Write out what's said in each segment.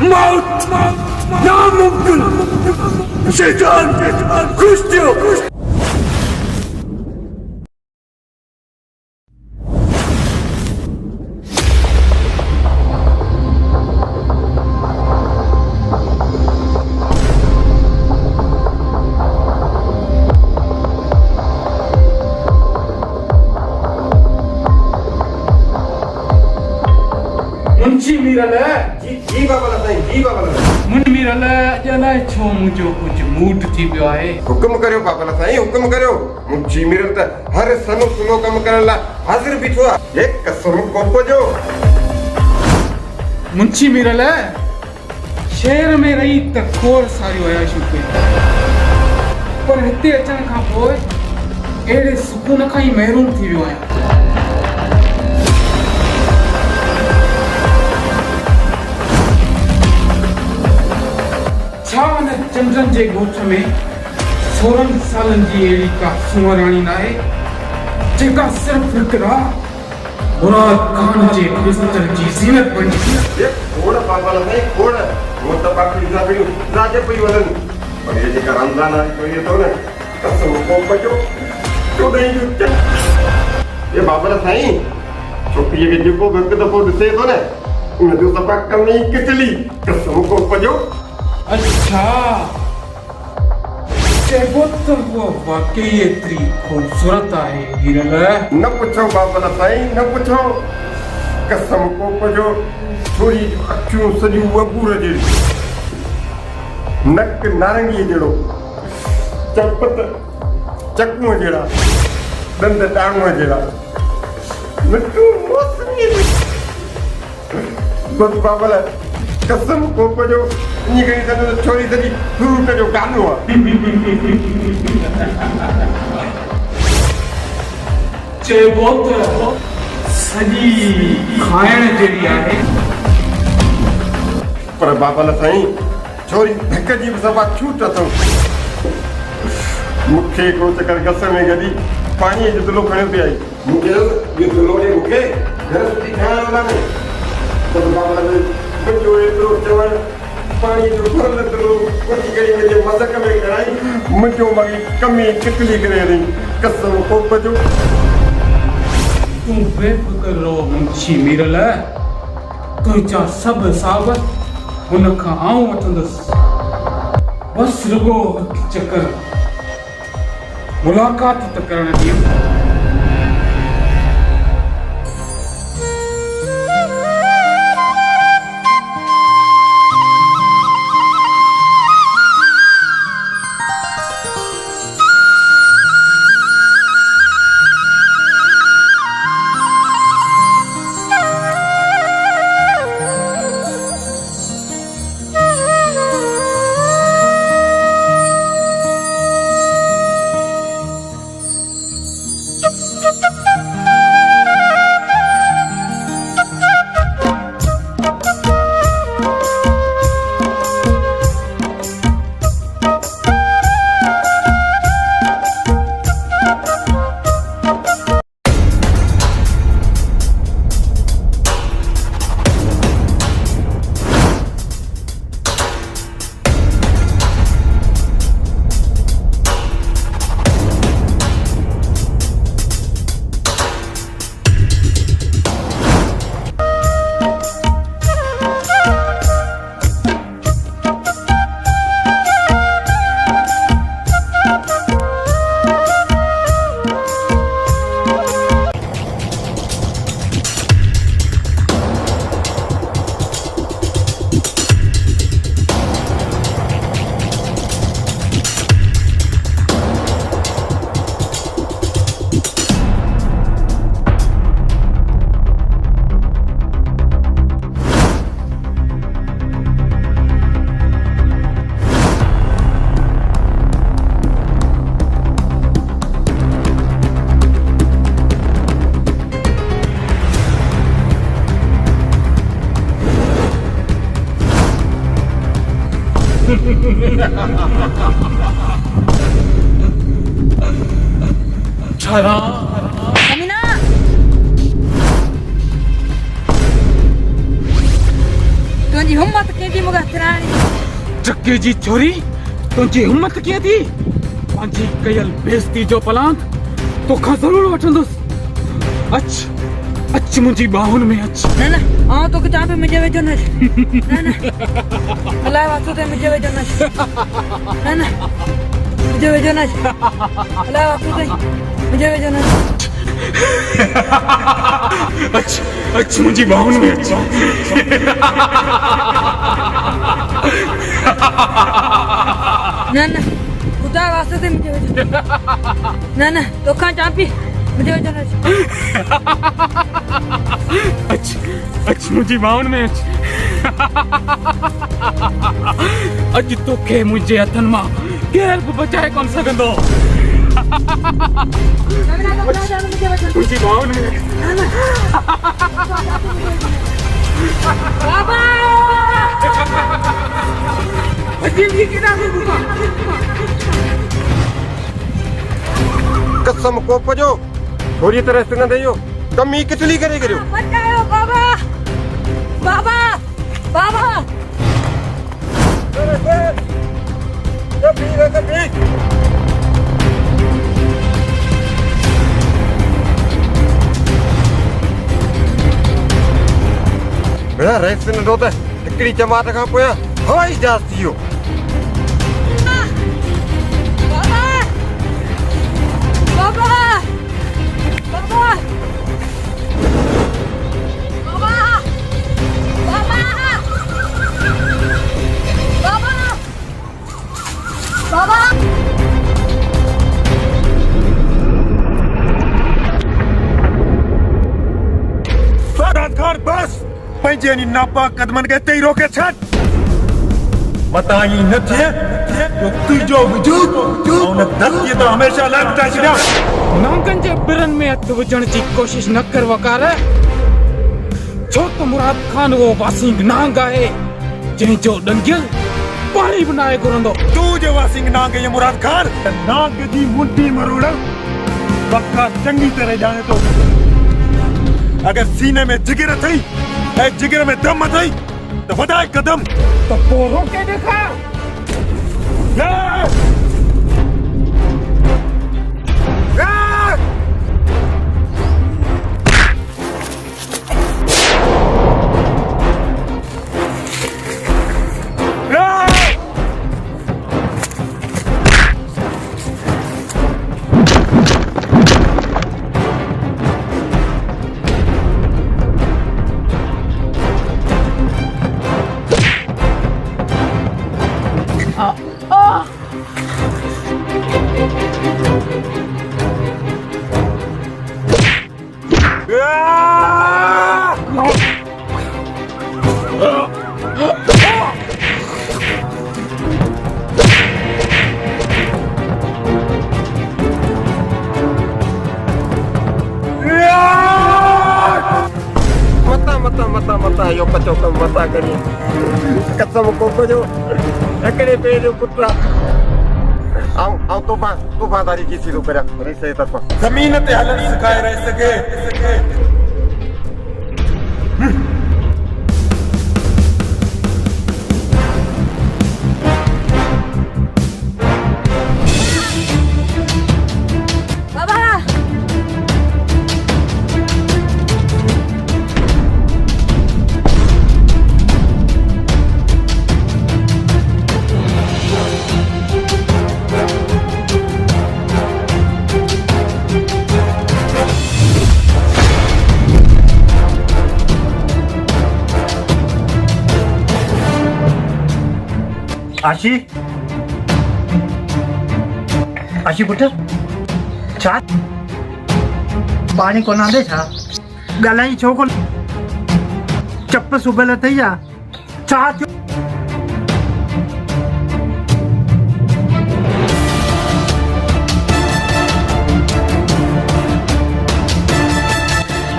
मौत नामुमकिन शैतान खुश थियो मुंशी मीरल जी बाबा साईं जी बाबा मुन मीरल जना छो मुझो कुछ मूड थी पियो आहे हुकुम करियो बाबा साईं हुकुम करियो मुंशी मीरल त हर सनो सुनो कम करण ला हाजिर बीठो आहे एक कसम कोप जो मुंशी मीरल शहर में रही त खोर सारी वयाशू कई पर हिते अचण खां पोइ एड़े सुकून खां ही महरूम थी वियो आहियां छा न चंद्रन जे ॻोठ में 16 सालनि जी अहिड़ी का सुंवराणी नाहे जेका सिर्फ़ हिकु मुराद खान जे बिस्तर जी ज़ीनत बणी ये खोड़ बाबा साईं खोड़ वो त बाकी जाबियो राजे पई वदन पर ये जेका रमजान आहे तो ये तो न कसम कोप जो चोॾहीं जो ये बाबा साईं छोकिरीअ खे जेको बि हिकु दफ़ो ॾिसे थो न उन जो सफ़ा कमी किचली कसम कोप जो अच्छा चेबो तो वो वाकई एतरी खूबसूरत आहे वीरल न पुछो बाबा साईं न पुछो कसम कोप जो थोरी अखियूं सॼियूं अंगूर जहिड़ी नक नारंगी जहिड़ो चपत चकूअ जहिड़ा दंद टाणूअ जहिड़ा मिठू मौसमी बस बाबा कसम कोप जो इन करे त छोरी सॼी फ्रूट जो गानो आहे चेबो तो सॼी खाइण जहिड़ी आहे पर बाबा साईं छोरी धक जी बि सफ़ा छूट अथव मूंखे हिकिड़ो चकर गस में गॾी पाणीअ जो दुलो खणी पई आई मूंखे इहो दुलो ॾे मूंखे घर सुठी खाइण वाला में पर बाबा मुंहिंजो एतिरो चवण पाणी जो फल दुलो कोठी करे मुंहिंजे मज़क में कराई मुंहिंजो मगी कमी किकली करे रही कसम कोप जो तूं बेफ़िक्र रहो मुंशी मीरल तुंहिंजा सभु हिसाब हुन खां आऊं वठंदुसि बसि रुगो हिकु चकर मुलाक़ात त करण ॾियो छरा तुझी तुझी हिम्मत केदी मुगा थिराणी चक्के जी छोरी तुझी हिम्मत कीअं थी पंहिंजी कयल बेइज्जती जो पलांग तोखां ज़रूर वठंदुस अच अच मुंहिंजी बाहुनि में अच न न आउं तोखे चवां पई मुंहिंजे वेझो न अच न न अलाए वासु ते मुंहिंजे वेझो न अच न न मुंहिंजे वेझो न अच अलाए वासु ते मुंहिंजे वेझो न अच अच मुंहिंजी बाहुनि में अच न न खुदा वास्ते ते मुंहिंजे वेझो न न तोखां चवां पई मुंहिंजे वेझो न अच अच मुंहिंजी बाहुनि में अच अॼु तोखे मुंहिंजे हथनि मां केरु बि बचाए कोन सघंदो मुंहिंजी बाहुनि में बाबा कसम कोप जो थोड़ी तरह से न देयो कमी कितली करे करियो बचाओ बाबा बाबा बाबा कभी बेड़ा रेस न दो त हिकड़ी जमात खां पोया हवाई जहाज थियो बाबा बाबा बाबा बाबा बाबा बाबा खान बस पंहिंजे नापाक कदमनि खे तेई रोके छॾ मता ई न थिए तो तुंहिंजो वजूद उन धरतीअ तां हमेशह लाइ मिटाए छॾियां नांगनि जे बिरनि में हथ विझण जी कोशिश न कर वकार छो त मुराद खान वो वासिंग नांग आहे जंहिंजो डंगियल पाणी बि नाहे घुरंदो तूं जे वासिंग नांग ये मुराद खान नांग जी मुंडी मरोड़ पक्का चंगी तरह ॼाणे थो अगर सीने में जिगर थई ऐं जिगर में दम थई तो वधाए कदम तो पोइ रोके ॾेखार मता यो कचो कम मता करी कसम कोप जो एकड़े पे जो पुत्रा आऊं तूफानदारी की सीधो करा रे से तरफा जमीन ते हलण सिखाए रह सके आशी पुट छा पानी कोन आंदे छा ॻाल्हाई छो कोन चप सुबल अथई छा छा थियो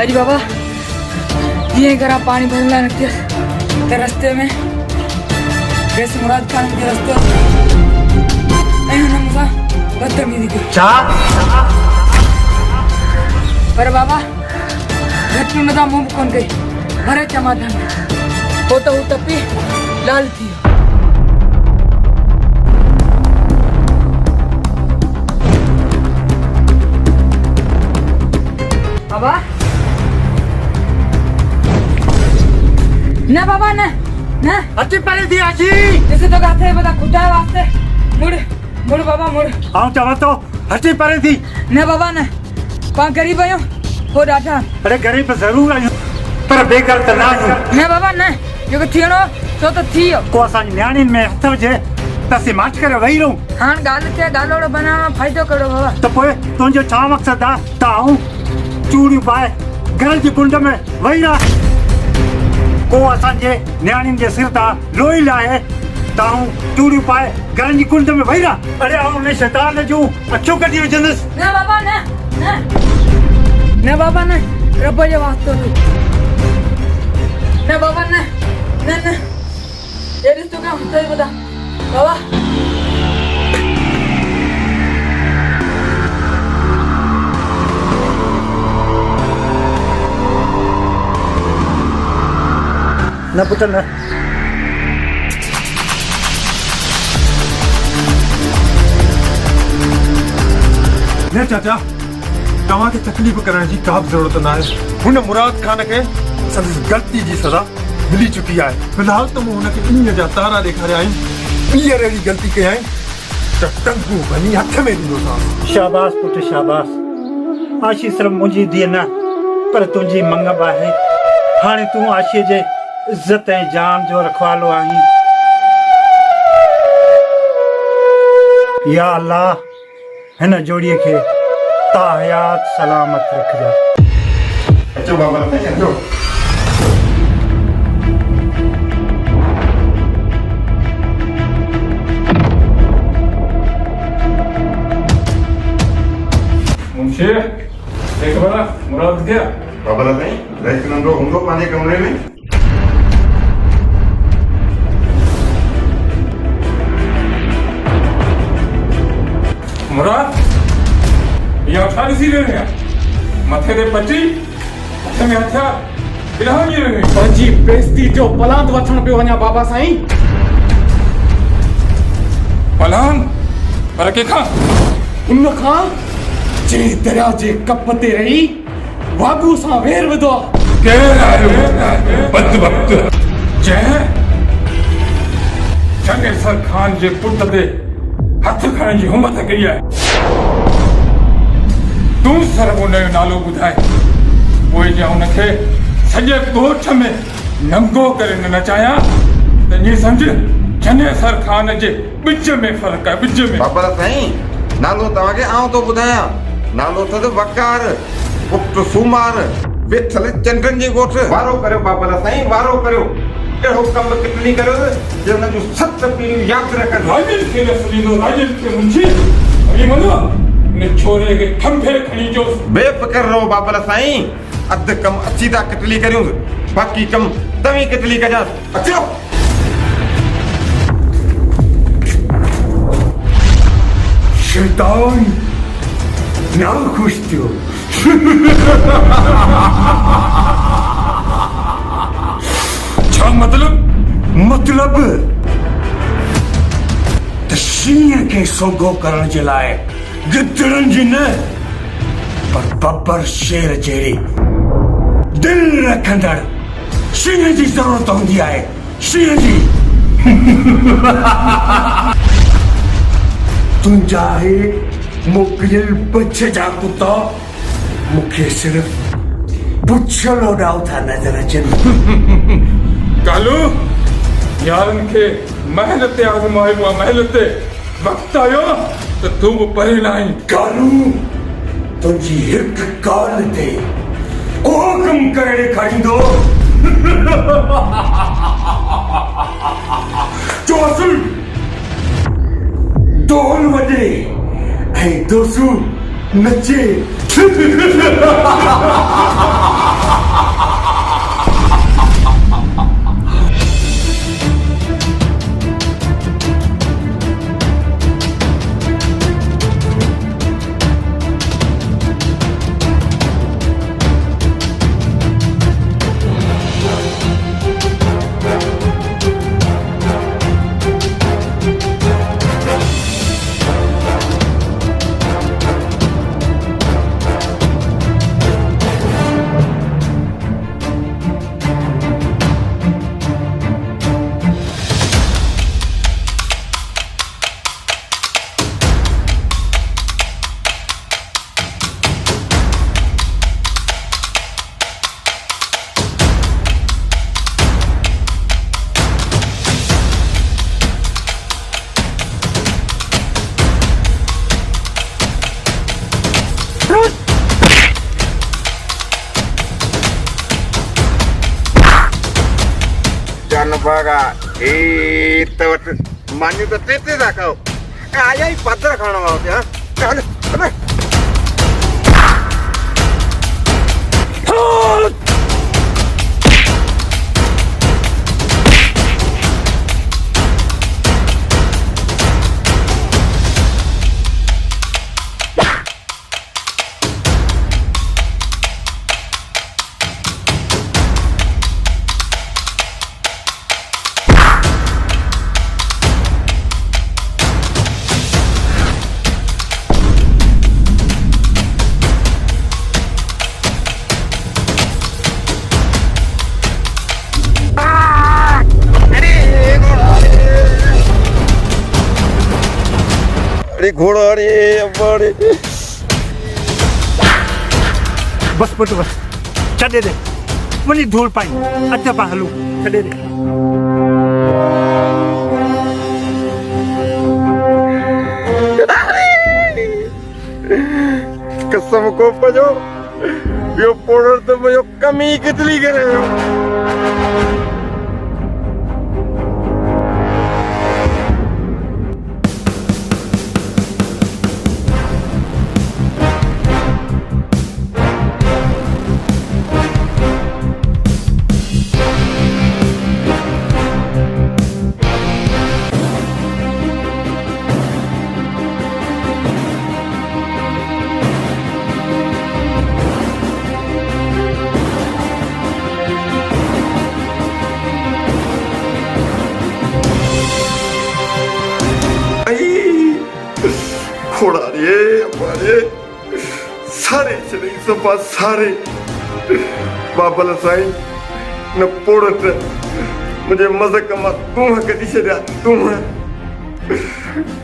अरे बाबा ये घरा पानी भरला रखिए ते रास्ते में कैसे मुराद खान के रास्ते ऐ ना मुसा बदतमीजी की छा पर बाबा घटनी में मुंह कौन गई भरे समाधान पोइ त हू टपी लाल थी वियो। बाबा न बाबा न न अची परे थी आशी जैसे तो कहते हैं बता खुदा वास्ते मुड़ मुड़ बाबा मुड़ आऊं चवां थो अची परे थी। न बाबा न पां गरीब आहियूं हो ॾाढा। अरे गरीब ज़रूर आहियूं पर बेकार त न आहियूं। न बाबा न जेको थियणो सो त थी वियो। को असांजी नियाणियुनि में हथ विझे त असीं माच करे वेही रहूं। हाणे ॻाल्हि थिए ॻाल्हि बनाइण में फ़ाइदो कहिड़ो बाबा? त पोइ तुंहिंजो छा मक़सदु आहे त आऊं चूड़ियूं पाए घर जी कुंड में वेही रहां? को असांजे नियाणियुनि जे सिर तां लोही लाहे त आऊं चूड़ियूं पाए घर जी कुंड में वेही रहां? अरे आऊं उन शैतान जूं अखियूं कढी विझंदुसि। न बाबा न न बाबा न रब जो वास्तो न बाबा न न न ये रिश्तो क्या होता है बता बाबा। न पुत्र न न चाचा तव्हांखे तकलीफ़ करण जी का बि ज़रूरत न आहे। हुन मुराद खान खे संदसि ग़लती जी सज़ा मिली चुकी आहे। फ़िलहाल त मूं हुनखे ॾींहं जा तारा ॾेखारिया आहिनि। ॿीहर अहिड़ी ग़लती कयई त टंगू भञी हथ में ॾींदोसांसि। शाबाश पुट शाबाश। आशी सिर्फ़ मुंहिंजी धीअ न पर तुंहिंजी मंगब आहे। हाणे तूं आशीअ जे इज़त ऐं जान जो रखवालो आहीं। या अल्लाह हिन जोड़ीअ खे ता हयात सलामत रखजा। अचो बाबा अचो। मुंशी देख बड़ा मुराद गया बाबा साईं रेस्ट नंढो हूंदो पंहिंजे कमरे में। मुराद ये अठारी सी रहे हैं मथे दे पट्टी हथ में हथियार इलाही नहीं रहे। पंजी बेइज्जती जो पलांद वठण पे वञा बाबा साईं। पलांद पर के खां उन खां जे दरिया जे कप ते रही वागू सां वेर विधो। केर आयो बद वक्त जंहिं चङे सर खान जे पुट ते हथ खणण जी हिम्मत कई आहे। तूं सिर्फ़ उन जो नालो ॿुधाए पोइ जे उनखे सॼे ॻोठ में नंगो करे न नचायां त ईअं सम्झ चङे सर खान जे ॿिज में फ़र्क़ु आहे। ॿिज में बाबा साईं नालो तव्हांखे आउं थो ॿुधायां। नालो अथसि वकार पुट सूमार वेठल चंडनि जे ॻोठ। वारो करियो बाबा साईं वारो करियो। अहिड़ो कमु किटली करियो जो हुन जूं 7 पीढ़ियूं यादि रखनि। राजन खे न सुञींदो राजन खे मुंशी अभी मनो ने छोरे के खंभे खणी जो। बेफ़िक्र रहो बाबा साईं अधु कमु अची था किटली करियूं बाक़ी कमु तव्हीं किटली कजांसि। अचो शैतान ना खुश थियो। छा मतलब त शींहं खे सोगो करण जे लाइ गिदड़नि जी न पर बब्बर शेर जहिड़ी दिल रखंदड़ शींहं जी ज़रूरत हूंदी आहे। शींहं जी तुंहिंजा हे मोकिलियल बच जा कुता मूंखे सिर्फ़ पुछल ओॾां था नज़र अचनि। कालू यारनि खे महल ते आज़मायो आहे। महल ते वक़्तु आयो त तूं बि परे न आहीं। कालू तुंहिंजी हिकु काल ते को कमु करे ॾेखारींदो जो असुल ढोल वॼे ऐं दोसू नचे। बागा ए तवट मान्यू तो तेते दाखव आया ही पत्र खाना होते हां चल अबे अरे घोड़ा अरे अब्बारे बस पुट बस छॾे दे वञी धूल पाई अच पां हलूं छॾे दे कसम को पजो यो पोड़र तो मयो कमी कितली करे घोड़ा रे हमारे सारे चले सपा सारे बाबा साईं न पोड़त मुझे मज़ा कमा तू कदी छड़ा तू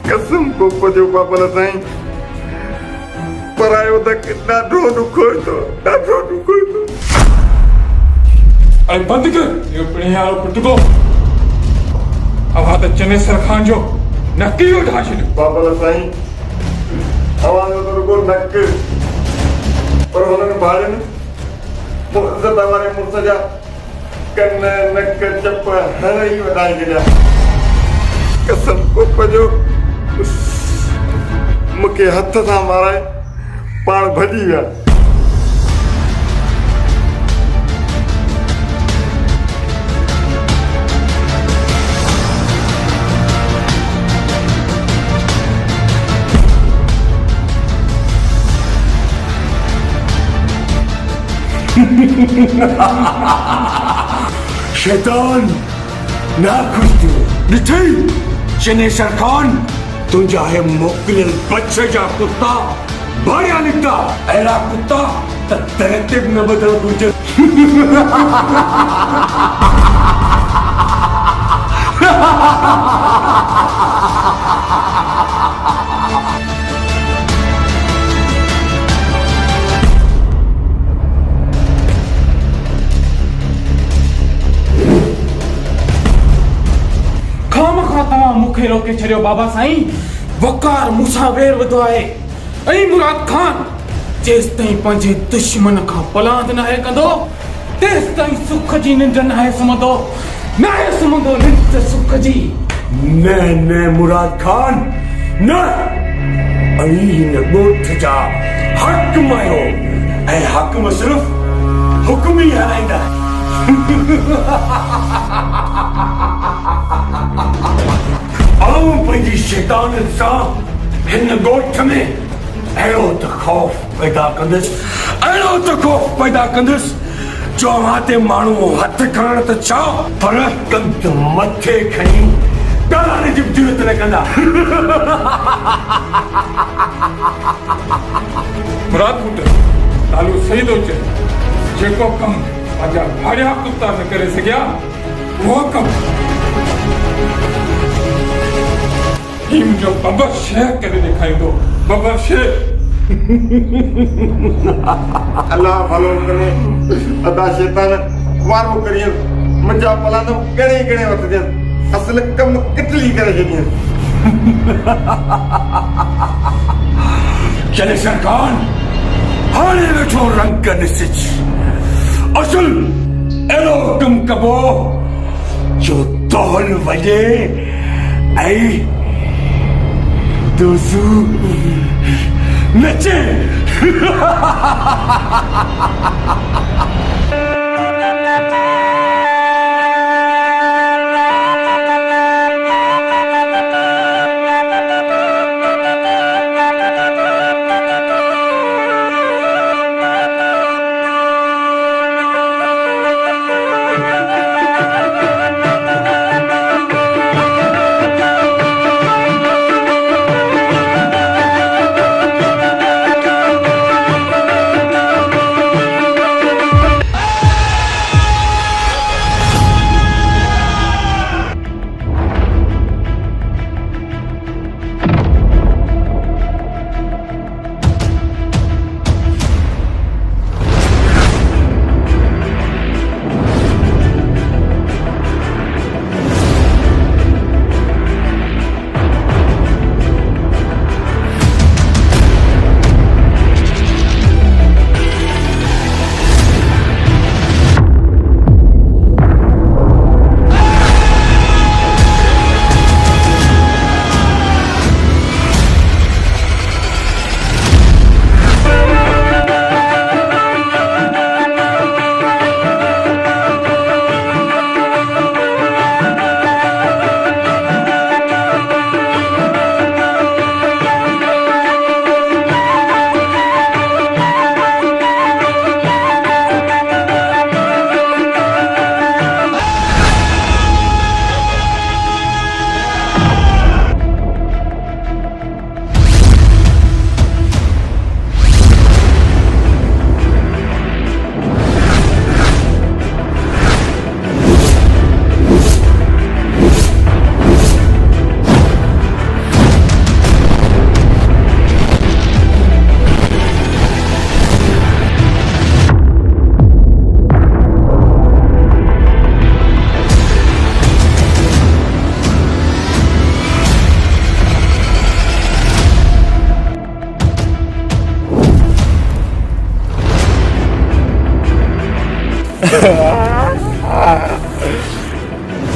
कसम को पजो बाबा साईं परायो तक ॾाढो ॾुखो तो अरे बंद कर ये अपने यार पुट को अब हाथ चने सरखान जो नक्की उठा छे बाबा साईं आवाज तो रुको नक पर उन्होंने भाड़न मुर्ज़त हमारे मुर्सजा कन नक चप हर ही वधाई गया कसम को पजो मुके हथ सां माराए पाण भॼी विया शैतान ना खुश थियो ॾिठई शनेश्वर खान तुंहिंजा हे मोकिलियल बच्चे जा कुत्ता भाड़िया निकिता अहिड़ा कुत्ता त तरतीब न ॿधण घुरिजे मुखे रोके छड़ियो बाबा साईं वकार मूसा वेर वधो आहे ऐं मुराद खान जेस ताईं पंहिंजे दुश्मन खां पलांद न आहे कंदो तेस ताईं सुख जी निंड न आहे सुम्हंदो निंड सुख जी न मुराद खान न अई हिन ॻोठ जा हक़ मायो ऐं हक़ में सिर्फ़ हुक्म ई हलाईंदा आऊं पंहिंजी शैतान सां हिन ॻोठ में अहिड़ो त ख़ौफ़ पैदा कंदुसि जो अव्हां ते माण्हू हथ खणण त छा पर कंद मथे खणी ॻाल्हाइण जी ज़रूरत न कंदा मुराद पुट तालू सही थो चए जेको कमु पंहिंजा भाड़िया कुत्ता न करे सघिया उहो कमु हिम जो बबर शेर करे दिखाईंदो बबर शेर अल्लाह भलो करे अदा शैतान वारो करिए मुंहिंजा पलांदो कहिड़े वक़्त ॾियनि असल कमु किटली करे छॾियनि शनेश्वर खान हाणे वेठो रंग ॾिसिज असुल अहिड़ो कमु कबो जो ढोल बजे आई दोसू नचे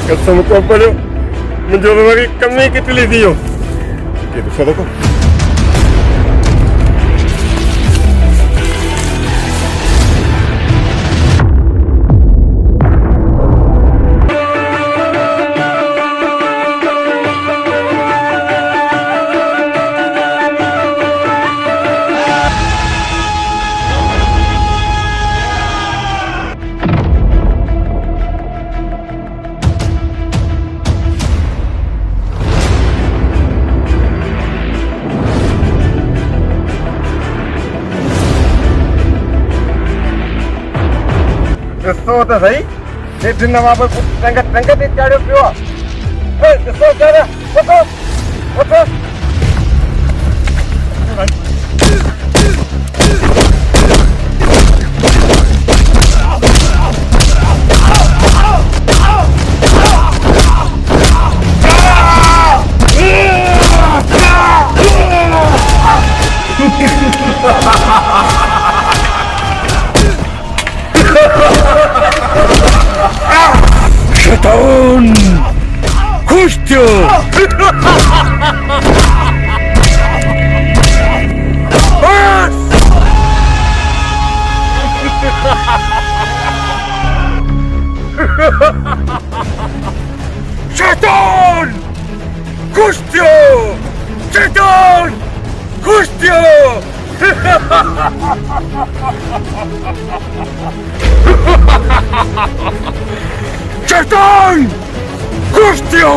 कसम को पड़ो मुझे वही कमी कितनी दियो ये तो देखो ॾिसो त सही हे दिन मां बि टंग ते चाढ़ियो पियो आहे ॾिसो चार वठो वठो शैतान खुश थियो शैतान खुश थियो शैतान खुश थियो शैतान खुश थियो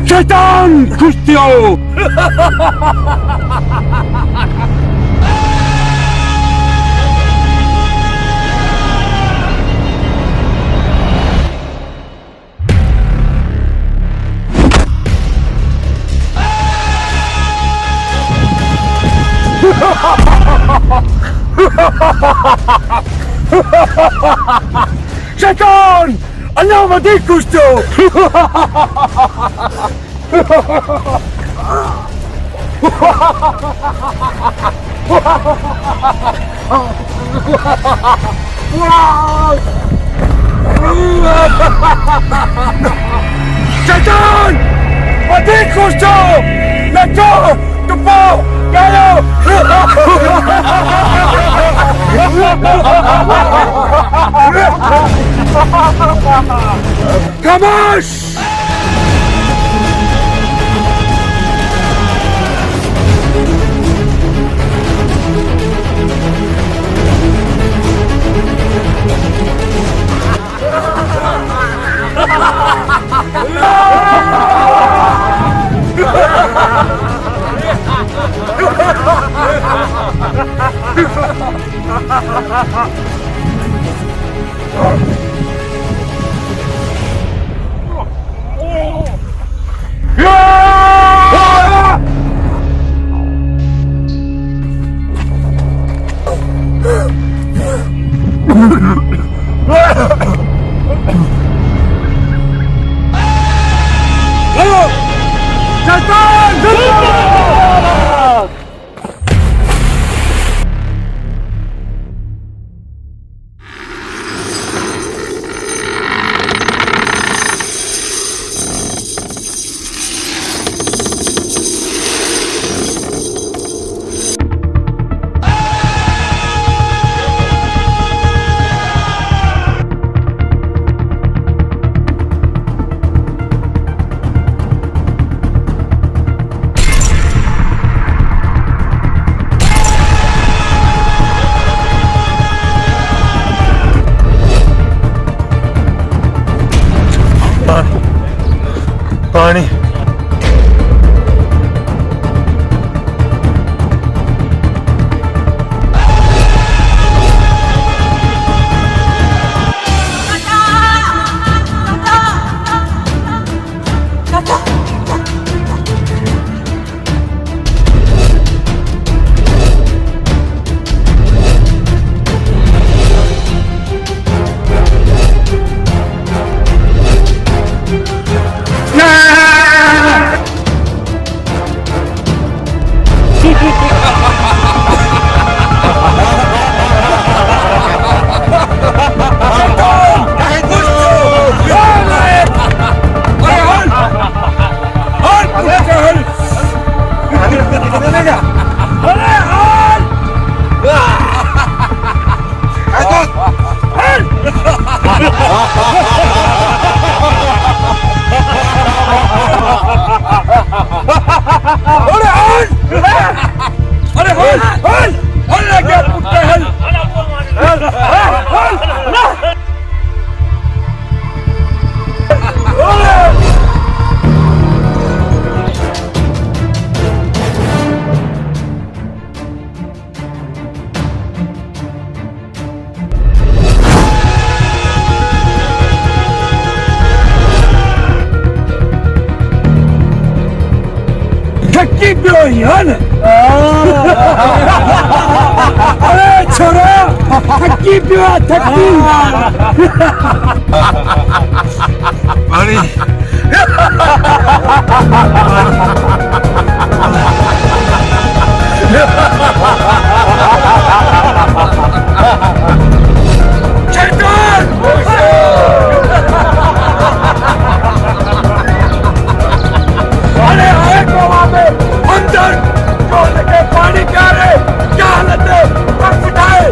शैतान खुश थियो शैतान अल्लाह वधीक खुश थियो शैतान वधीक खुश थियो नचो टुपो गायो खामोश पानी अरे छोरा थकी पियो थकी पानी अरे आए को वहां पे अंदर के पानी क्या रे क्या हालत है बस उठाए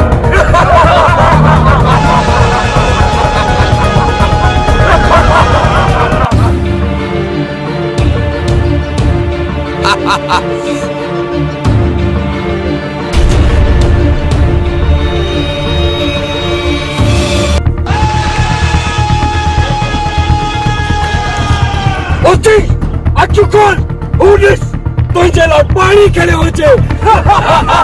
ओती अचू कौन उनिस तुझे लाल पानी खड़े हो जाए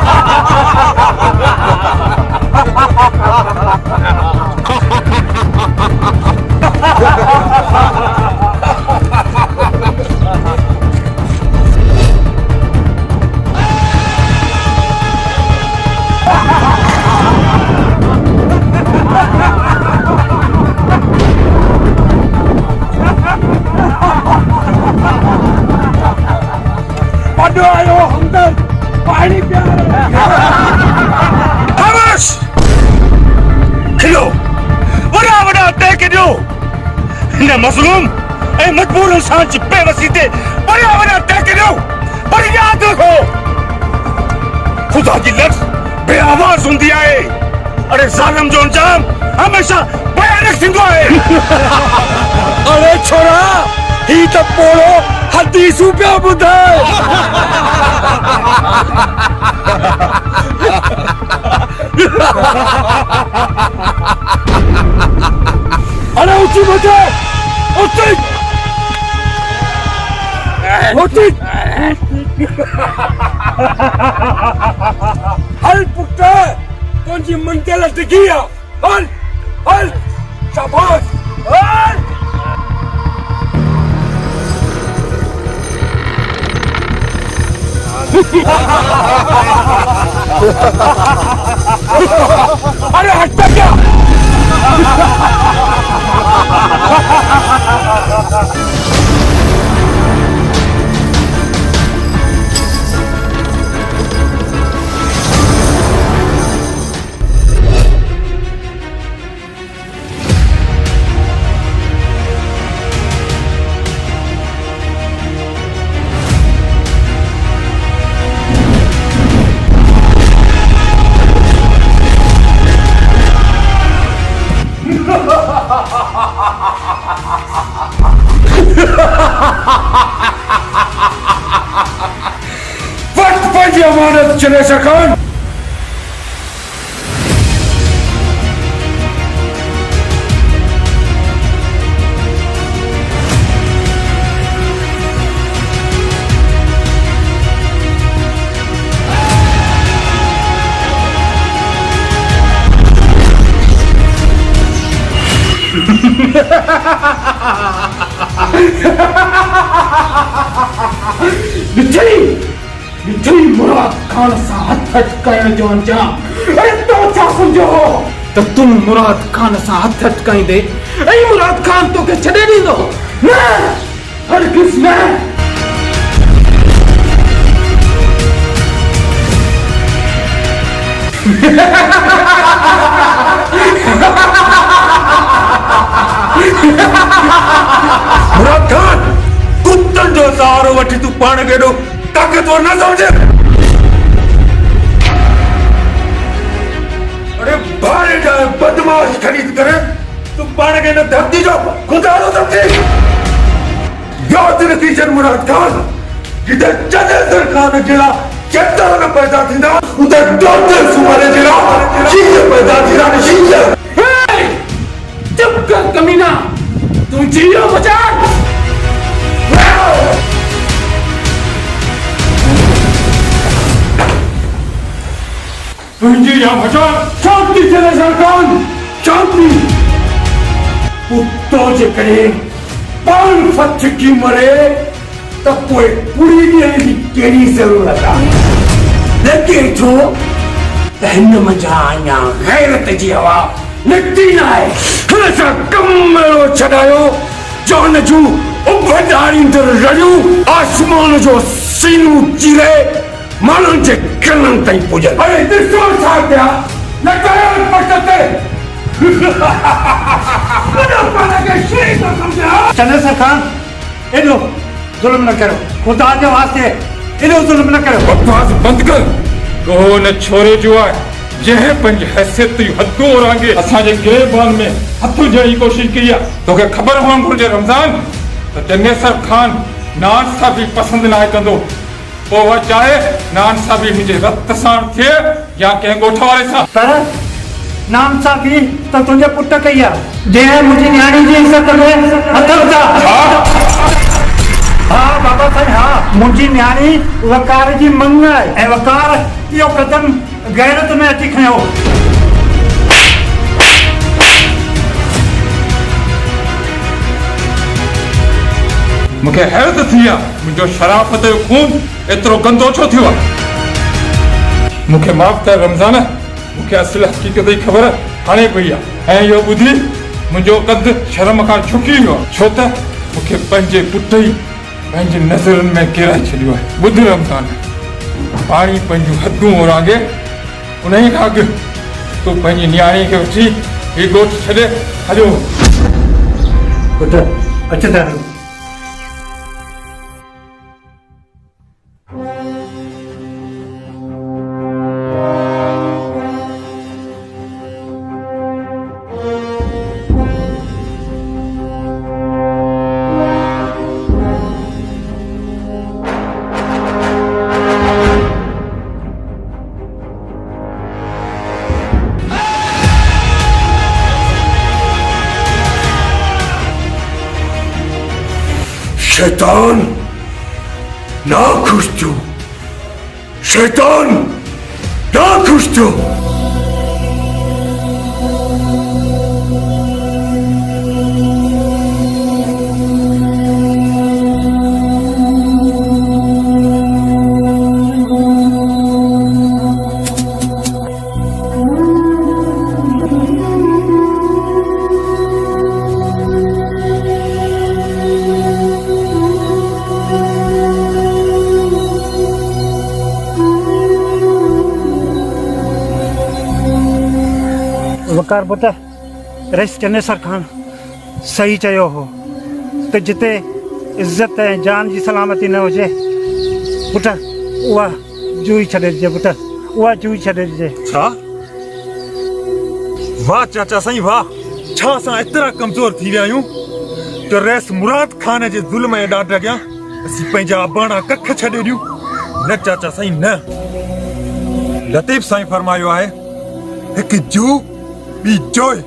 मज़लूम ऐं मजबूर इंसान जी बेवसी ते वॾा टैक ॾियो, पर यादि रखो ख़ुदा जी लफ़्ज़ बेआवाज़ हूंदी आहे। अरे ज़ालिम जो अंजाम हमेशा भयानक थींदो आहे। अरे छोरा ही त पोड़ो हदीसूं पिया ॿुधाए। अरे ऊंची बचे ऊंची ऊंची हल पुट तुंहिंजी मंजिल डिगी आहे। हल हल शाबाश हल। अरे हटता क्या? वक्त पर ये अमानत चले सकन। मिठी मुराद खान सां हथ अटकाइण जो अंजाम अरे तो छा सम्झो त तुम मुराद खान सां हथ अटकाईंदे ऐं मुराद खान तोखे छॾे ॾींदो? न, हरगिज़ न। मुराद खान कुत्तन जो सहारो वठी तू पाण खे एॾो ताक़तवर न समझे। अरे भारे जाए बदमाश खरीद करे तू पाण खे न धरती जो खुदा थो समझे। यादि रखी छॾ मुराद खान, जिते जॾहिं सरकार जहिड़ा केतिरा न पैदा थींदा उते डॉक्टर सुमारे जहिड़ा शीश पैदा थींदा न शीश। चुप कर कमीना, तू जियो बचा। तुझी या भजन शांति चले सरकार, शांति। पुतो जे करे पान फच की मरे त पोइ पूरी ॾियण जी कहिड़ी ज़रूरत आहे? लॻे थो त हिन मंझां अञा गैरत जी हवा निकिती न आहे। हिन सां कमु अहिड़ो छॾायो जो हुन जूं उभॾारींदड़ रड़ियूं आसमान जो सीनूं चीरे माण्हुनि जे कननि ताईं पुॼनि। अरे ॾिसो छा पिया लॻायो पट ते। चंद्र खान एॾो ज़ुल्म न करो, खुदा जे वास्ते एॾो ज़ुल्म न करो। बकवास बंदि कर। को न छोरे जो आहे जंहिं पंहिंजी हैसियत जूं हदूं ओरांगे असांजे गिरबान में हथ विझण जी कोशिशि कई आहे। तोखे ख़बर हुअणु घुरिजे रमज़ान त चंगेसर खान नान सां बि पसंदि न आहे कंदो। पोइ उहा चाहे नान सां बि मुंहिंजे रत सां थिए या कंहिं ॻोठ वारे सां। पर नाम सां बि त तुंहिंजे पुट कई आहे जंहिं मुंहिंजी न्याणी जी इज़त में हथ विधा। हा बाबा साईं, हा मुंहिंजी न्याणी वकार जी मंग आहे ऐं वकार इहो कदम गैरत में अची खयो। मूंखे हैरत थी आहे मुंहिंजो शराफ़त जो खून एतिरो गंदो छो थियो आहे। मूंखे माफ़ कर रमज़ान, मूंखे असुल हक़ीक़त जी ख़बर हाणे पई आहे ऐं इहो ॿुधी मुंहिंजो कदु शर्म खां झुकी वियो आहे, छो त मूंखे पंहिंजे पुट ई पंहिंजी नज़रुनि में किराए छॾियो आहे। ॿुध रमज़ान, पाणी पंहिंजूं हदूं ओरांगे उन ई खां अॻु तूं पंहिंजी न्याणी खे वठी हीउ ॻोठु छॾे हलियो। पुट अच्छा दारू शैतान ना खुश तू शैतान ना खुश तू वकार पुट रईस चनेसर खान सही चयो हो त जिते इज़त ऐं जान जी सलामती न हुजे पुट उहा जूई छॾे ॾिजे पुट उहा जूई छॾे ॾिजे छा वाह चाचा साईं वाह छा असां एतिरा कमज़ोर थी विया आहियूं त रईस मुराद खान जे ज़ुल्म जे ॾाढ अॻियां असीं पंहिंजा अबाणा कख छॾे ॾियूं न चाचा साईं न लतीफ़ साईं फरमायो आहे हिकु जू बी जोए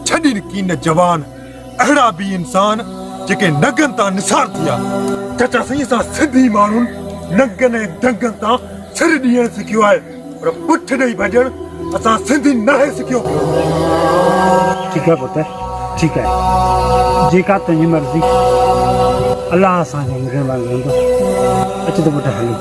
छॾी कीन जवान अहिड़ा बि इंसान जेके नगनि तां निसार थिया चाचा साईं असां सिंधी माण्हुनि नगनि ऐं दंगनि तां सिर ॾियणु सिखियो आहे पर पुठ ॾेई भॼणु असां सिंधी नाहे सिखियो ठीकु आहे पुट ठीकु आहे जेका तुंहिंजी मर्ज़ी अलाह असांजो निगहबान रहंदो अच त पुट हलूं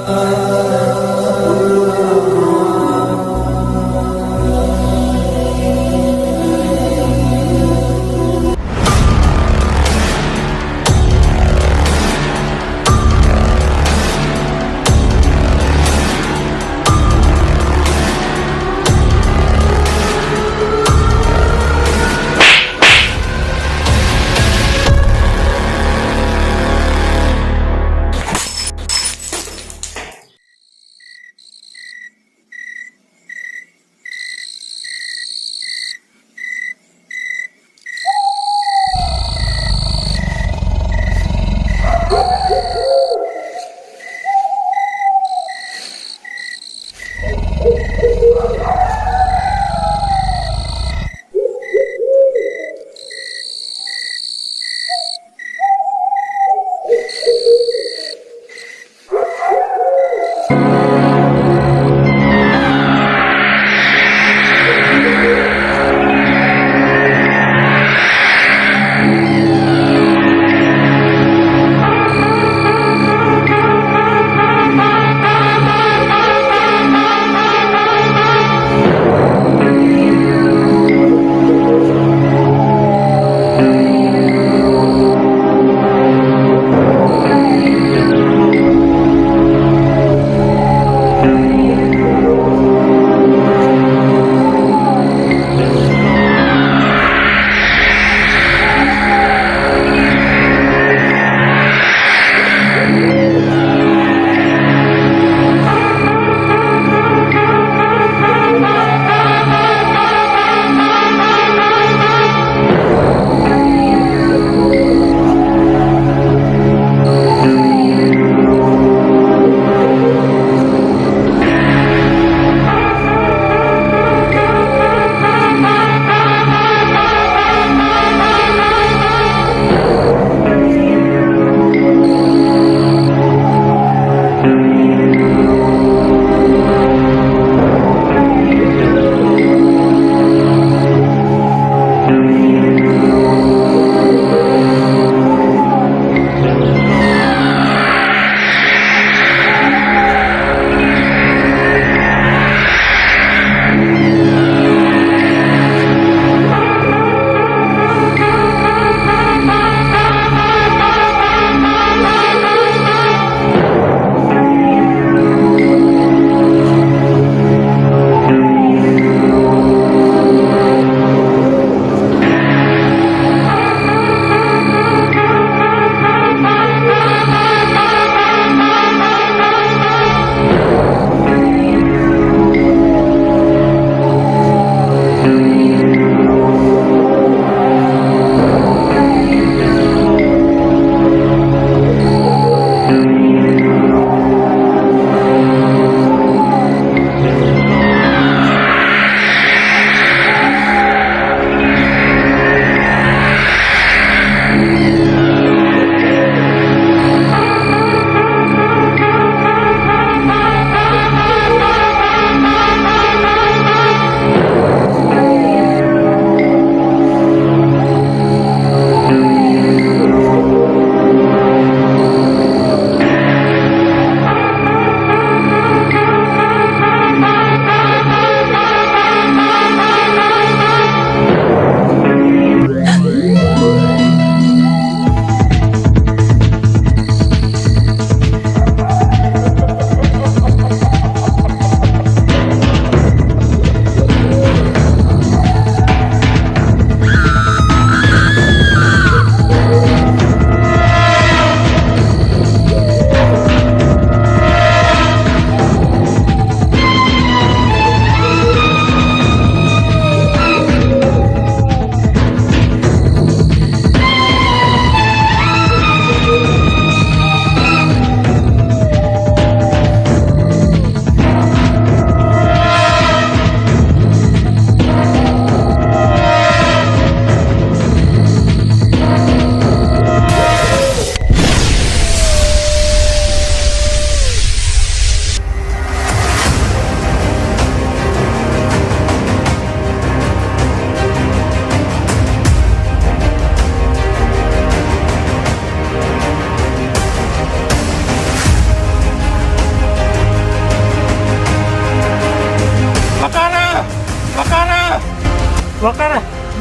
वकर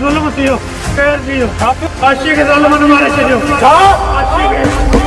ज़ुल्म थियो क़हर थियो आशिक़ खे ज़ालिमनि मारे छॾियो छा आशिक़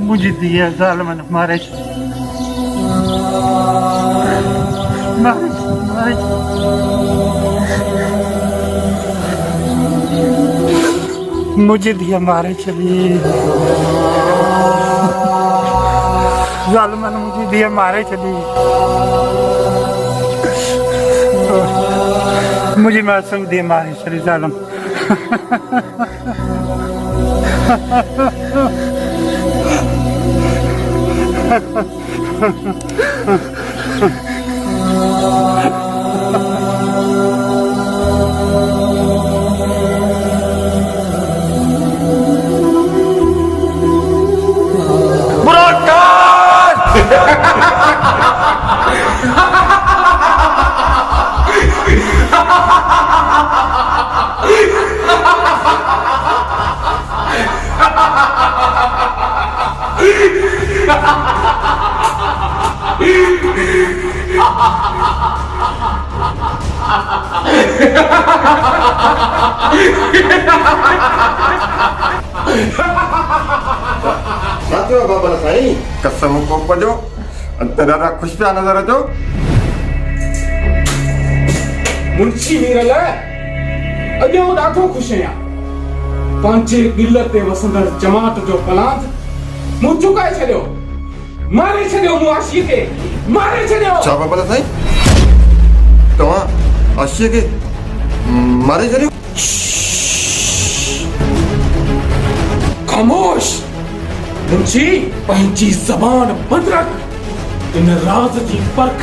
मुझे दिया ज़ालिमनि मारे मुझे दिया मारे चली ज़ालिमनि मुझे दिया मारे चली मुझे मासूम दिया मारे चली ज़ालिम साथियों बाबा साईं कसम को पजो अंतरा खुश पिया नजर अचो मुंशी मीरल अॼु ॾाढो ख़ुशि आहियां पंहिंजे दिल ते वसंदड़ जमात जो पलांद मूं चुकाए छॾियो मारे छॾियो मूं आशीअ खे मारे छॾियो छा बाबा साईं तव्हां आशीअ खे मारे छॾियो खामोश मुंशी पंहिंजी ज़बान बंदि रख इन राज़ जी परख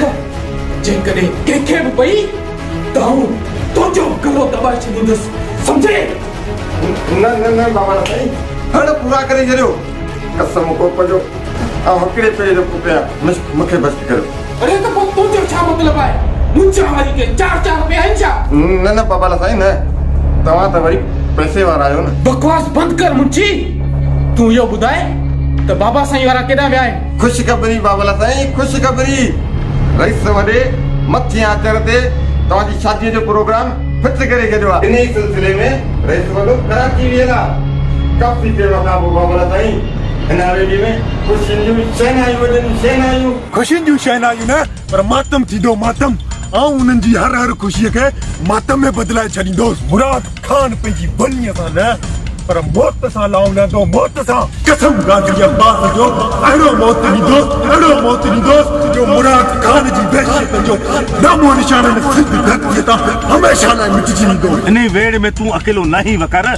जेकॾहिं कंहिंखे बि पई त आऊं तुंहिंजो गलो दॿाए छॾींदुसि सम्झे न न न बाबा साईं हण पूरा करे छॾियो कसम को पजो हिकिड़े पेज पुटिया मूंखे बसि करियो अरे त पोइ तुंहिंजो छा मतिलबु आहे मुंहिंजा वरी के 4 रुपया आहिनि छा न न बाबा साईं न तव्हां त वरी पैसे वारा आहियो न बकवास बंदि कर मुंशी तूं इहो ॿुधाए त बाबा साईं वारा केॾां विया आहिनि ख़ुशख़बरी बाबा साईं ख़ुशख़बरी रईस वॾे मथे आचर ते तव्हांजी शादीअ जो प्रोग्राम फिक्स करे छॾियो आहे इन सिलसिले में रईस वॾो कराची वियल आहे काफ़ी देर खां पोइ बाबा साईं हिन हवेली में ख़ुशियुनि जूं शहनायूं वॼनि शहनायूं खुशियुनि जूं शहनायूं न पर मातम थींदो मातम आऊं उन्हनि जी हर ख़ुशीअ खे मातम में बदिलाए छॾींदोसि मुराद खान पंहिंजी बलीअ सां न पर मौत सां लाउंदो मौत सां कसम गाजी अब्बास जो अहिड़ो मौत ॾींदोसि जो मुराद खान जी वहशत जो नामो निशान सिंध धरतीअ तां हमेशह लाइ मिटिजी वेंदो इन वेड़ में तूं अकेलो नहीं वकर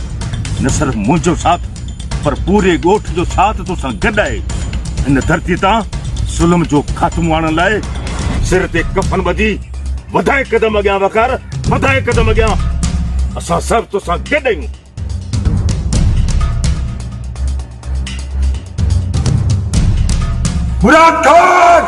न सिर्फ मुंहिंजो साथ पर पूरे ॻोठ जो साथ तोसां गॾु आहे हिन धरती तां ज़ुल्म जो ख़ात्मो आणण लाइ सिर ते कफन ॿधी वधाए क़दम अॻियां वकार वधाए क़दम अॻियां असां सभु तोसां गॾु आहियूं मुराद खान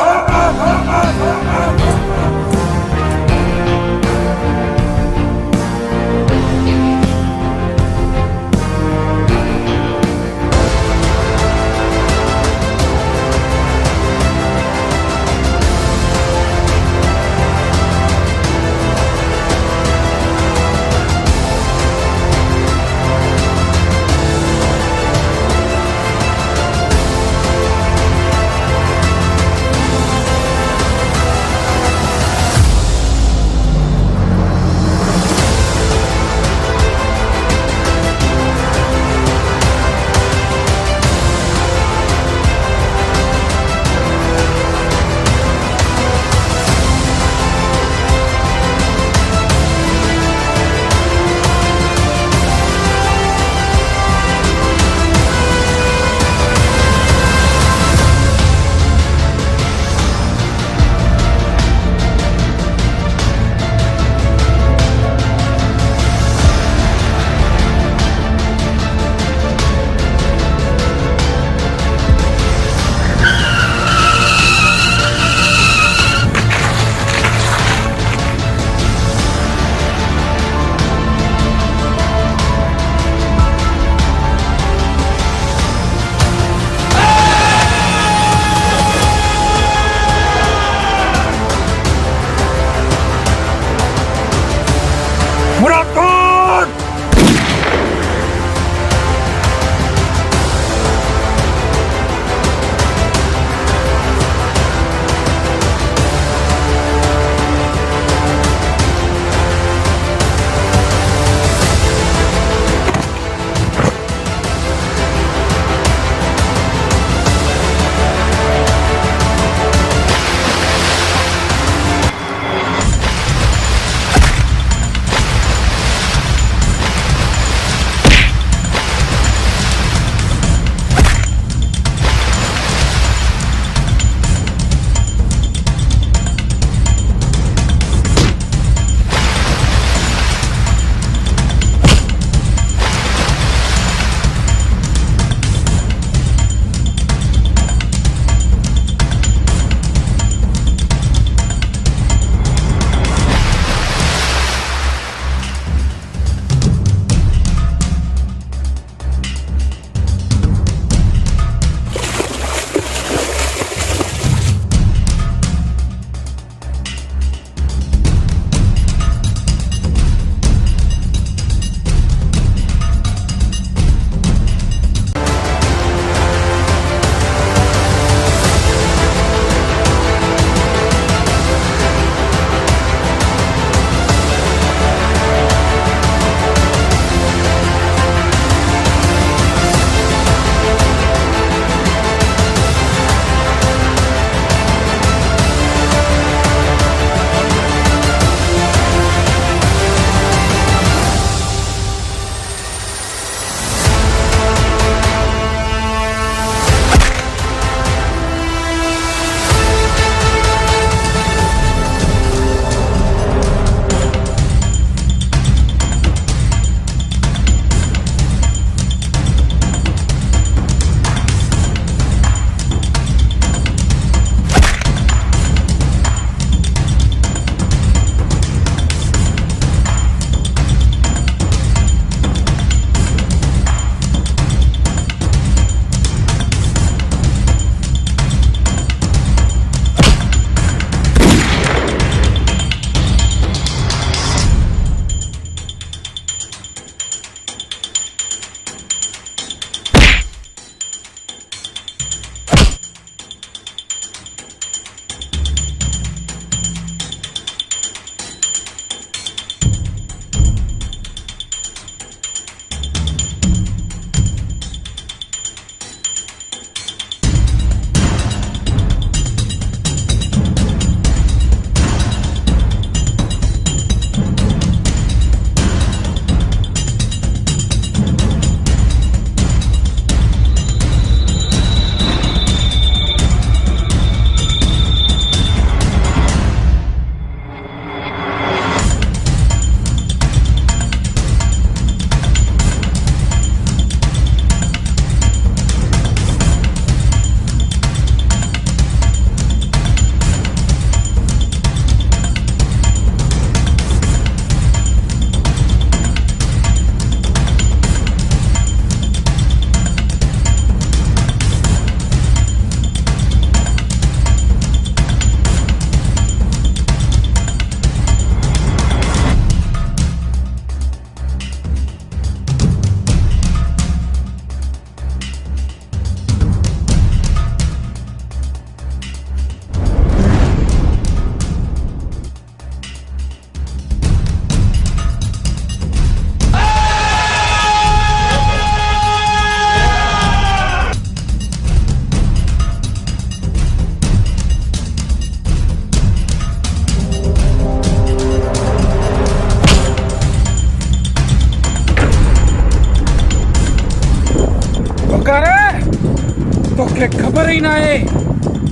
तोखे ख़बर ही ना है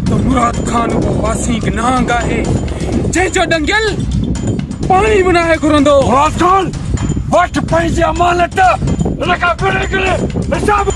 तो मुराद खान वो वासी के नांग है जंहिंजो डंगियल पानी बि नाहे घुरंदो। मुराद खान वठ पंहिंजी अमानत हिन खां विढ़े करे हिसाब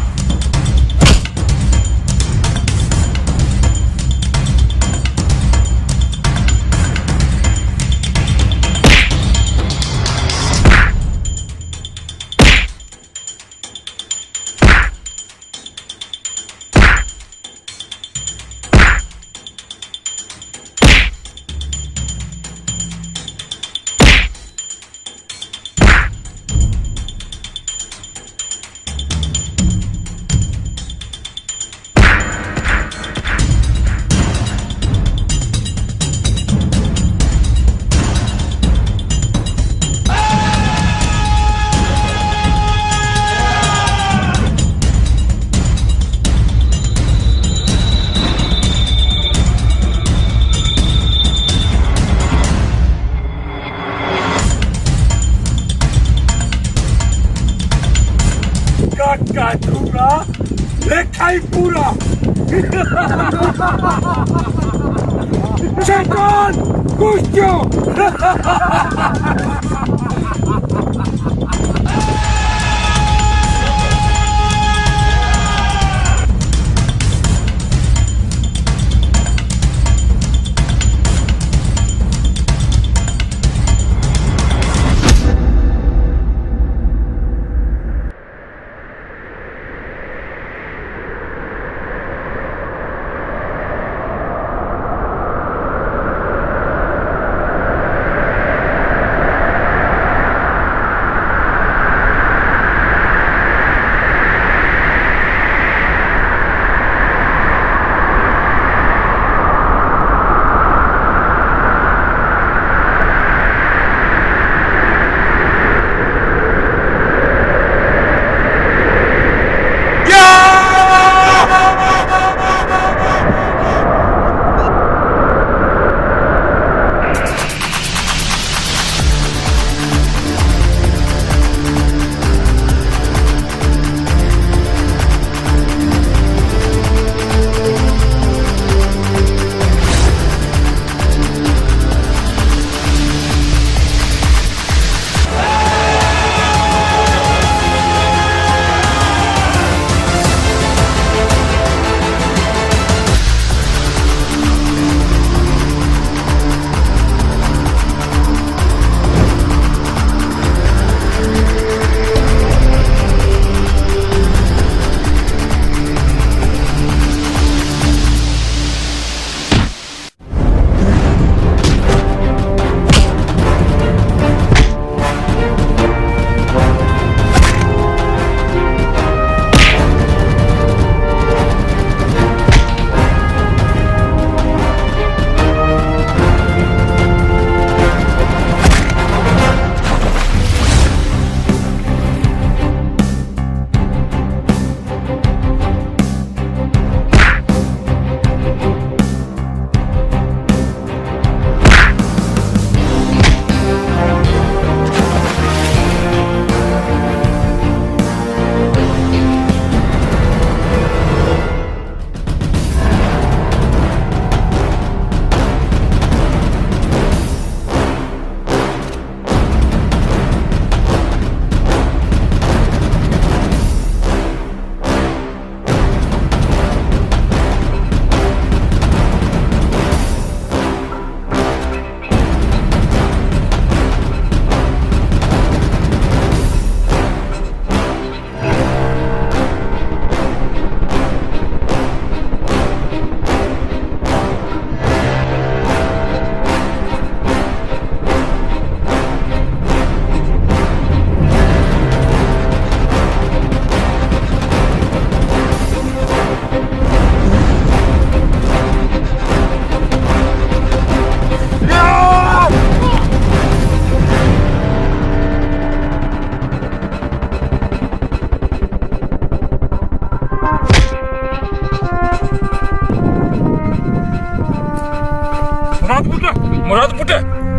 का झूरा लेखा ही पूरा शैतान कुछ क्यों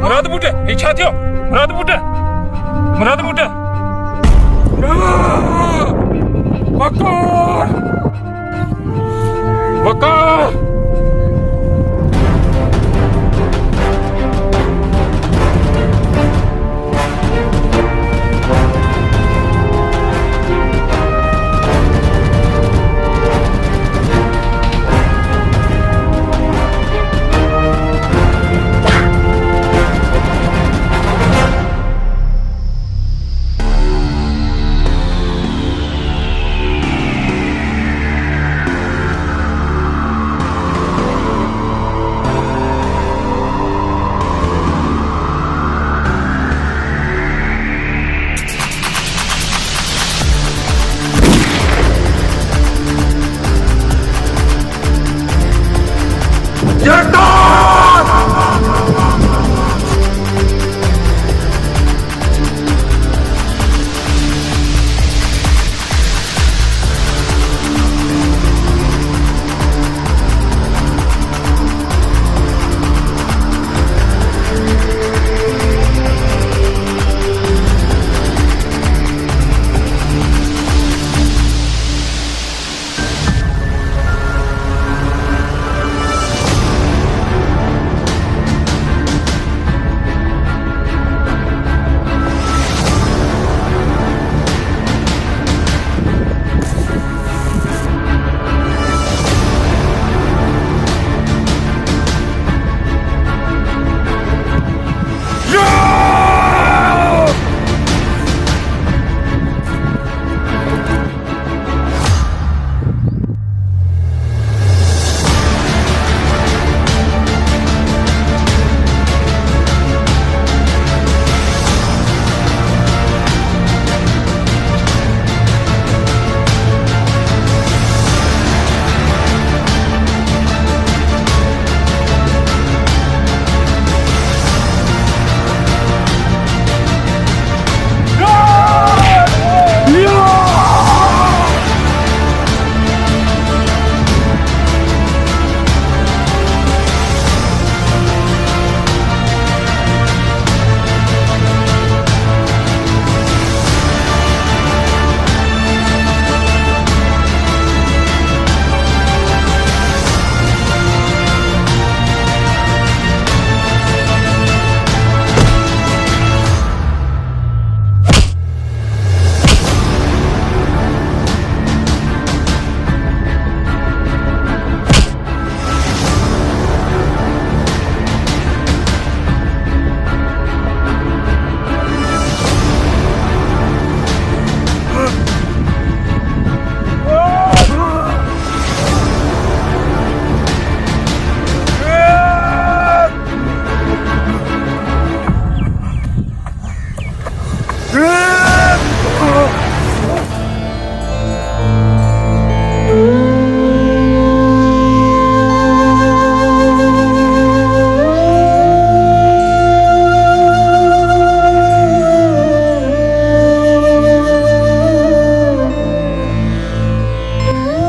मुराद बूटे इच्छा थियो मुराद बूटे पकड़ वकार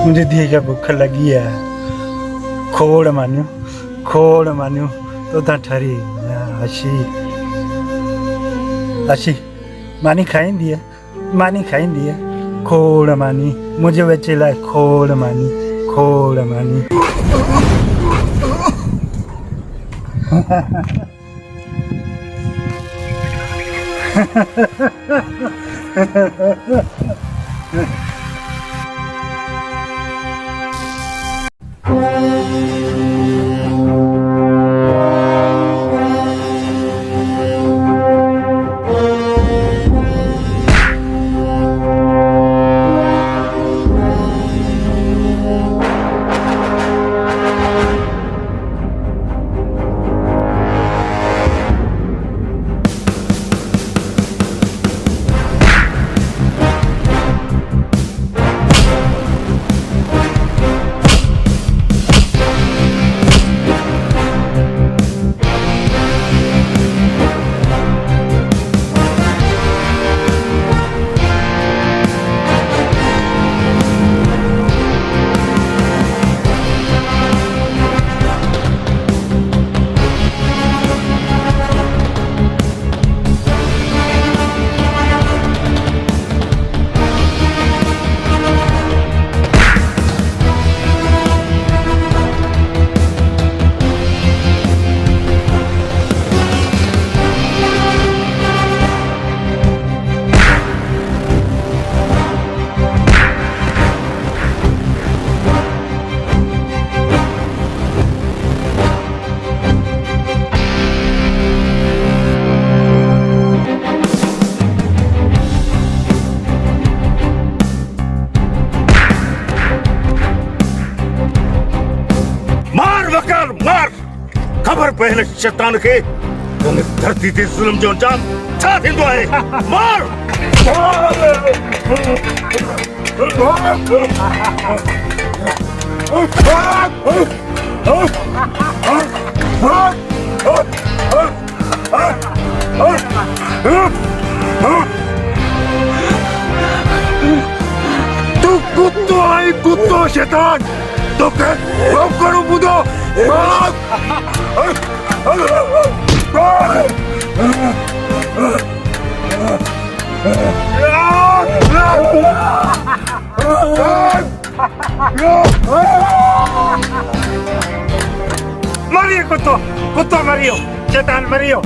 मुझे दिए भूख लगी है खोड़ मान्यो तो ता ठरी अशी मानी खाईंदी है खोड़ मानी मुझे बच्चे लाए खोड़ मानी पहले शैतान के उन धरती ते जुल्म जो अंजाम छा थींदो आहे मार तू कुत्तो आई कुत्तो शैतान तो के करो बुदो मरियो कुत्तो कुत्तो मरियो शैतान मरियो